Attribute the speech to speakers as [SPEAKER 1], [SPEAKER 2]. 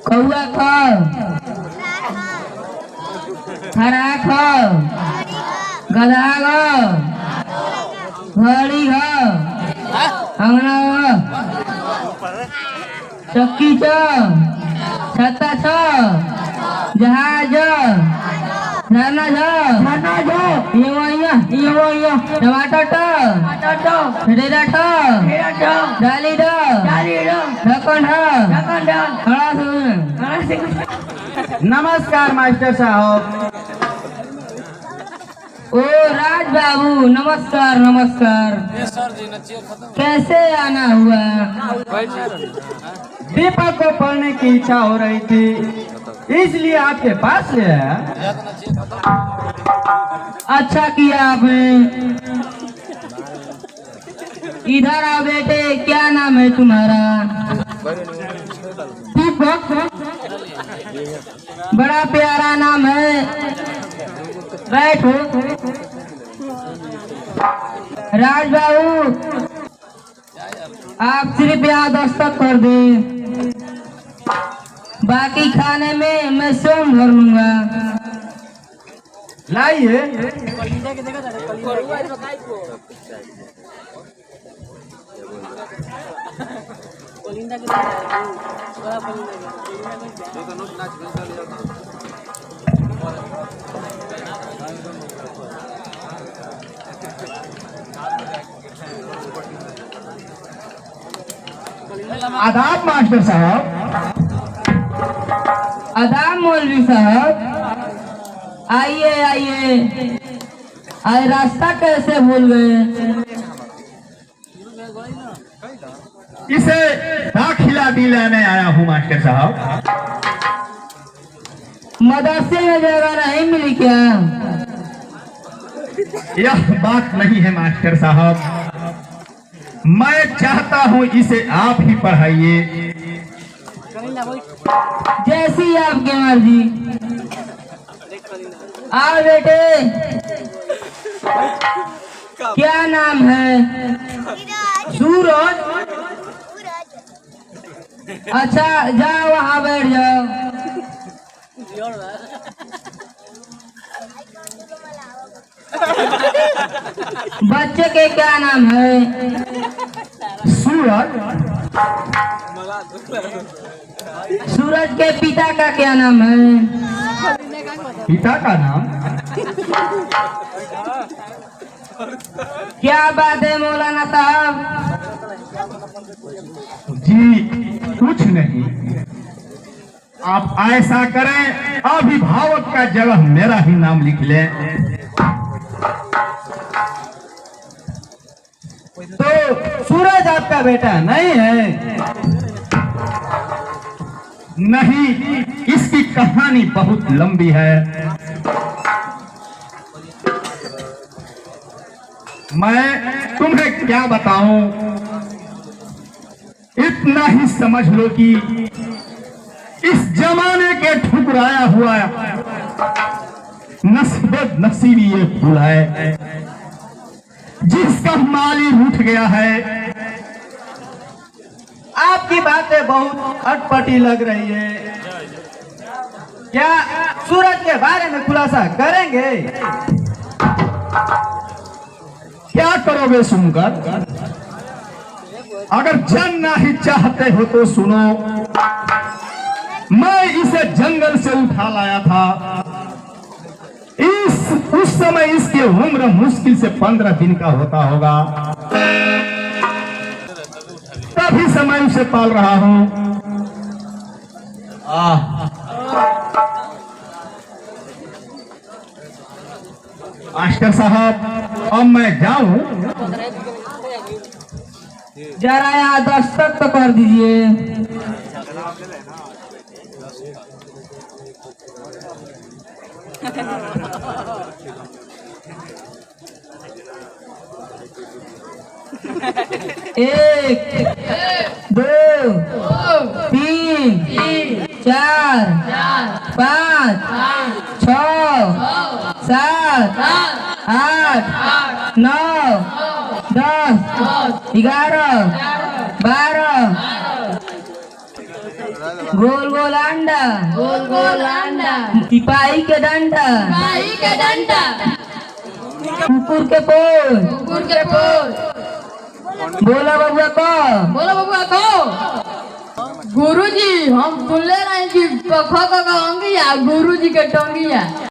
[SPEAKER 1] कौआ ख, हरा ख, गधा ग, घड़ी घ, अंगना चक्की च, छत्ता छ, जहाज झरना टमाटर ठेरा डाली ढक्कन
[SPEAKER 2] नमस्कार मास्टर साहब।
[SPEAKER 1] ओ राज बाबू नमस्कार नमस्कार। कैसे आना हुआ?
[SPEAKER 2] दीपक को पढ़ने की इच्छा हो रही थी इसलिए आपके पास ले आया।
[SPEAKER 1] अच्छा किया आपने। इधर आओ बेटे, क्या नाम है तुम्हारा? दीपक। बड़ा प्यारा नाम है। बैठो। राज बाबू आप सिर्फ यहाँ दस्तखत कर दे, बाकी खाने में मैं स्वयं भर लूंगा।
[SPEAKER 2] लाइए। आदाब मास्टर साहब।
[SPEAKER 1] आदाब मौलवी साहब। आइए आइए। आए रास्ता कैसे भूल गए?
[SPEAKER 2] इसे दाखिला दिलाने आया हूँ मास्टर साहब।
[SPEAKER 1] मदरसे में जगह नहीं मिली क्या?
[SPEAKER 2] यह बात नहीं है मास्टर साहब, मैं चाहता हूँ इसे आप ही पढ़ाइए।
[SPEAKER 1] जैसी आपकी मर्जी। आओ बेटे, क्या नाम है? सूरज। अच्छा जाओ वहाँ बैठ जाओ। बच्चे के क्या नाम है?
[SPEAKER 2] सूरज।
[SPEAKER 1] सूरज के पिता का क्या नाम है?
[SPEAKER 2] पिता का नाम?
[SPEAKER 1] क्या बात है मौलाना साहब?
[SPEAKER 2] जी कुछ नहीं, आप ऐसा करें अभिभावक का जगह मेरा ही नाम लिख लें। तो सूरज आपका बेटा नहीं है? नहीं, इसकी कहानी बहुत लंबी है। मैं तुम्हें क्या बताऊं, इतना ही समझ लो कि इस जमाने के ठुकराया हुआ नस्बत नसीबी ये फूल है जिसका माली रूठ गया है। आपकी बातें बहुत अटपटी लग रही है, क्या सूरज के बारे में खुलासा करेंगे? क्या करोगे सुनकर? अगर जानना ही चाहते हो तो सुनो, मैं इसे जंगल से उठा लाया था। उस समय इसकी उम्र मुश्किल से 15 दिन का होता होगा, तभी से मैं उसे पाल रहा हूं। मास्टर साहब अब मैं जाऊं?
[SPEAKER 1] जरा यहाँ दस्तखत तो कर दीजिए। एक, दो, तीन, चार, पाँच, 6, 7, 8, 9, 10, 11, 12, गोल गोल अंडा,
[SPEAKER 3] गोल गोल अंडा,
[SPEAKER 1] सिपाही के डंडा,
[SPEAKER 3] सिपाही के डंडा,
[SPEAKER 1] कुकुर के पोर,
[SPEAKER 3] कुकुर के पोर,
[SPEAKER 1] बोला बबुआ को,
[SPEAKER 3] बोलो बबुआ को। गुरुजी हम सुनले रहे कि कखा का अंगिया गुरुजी के टंगिया।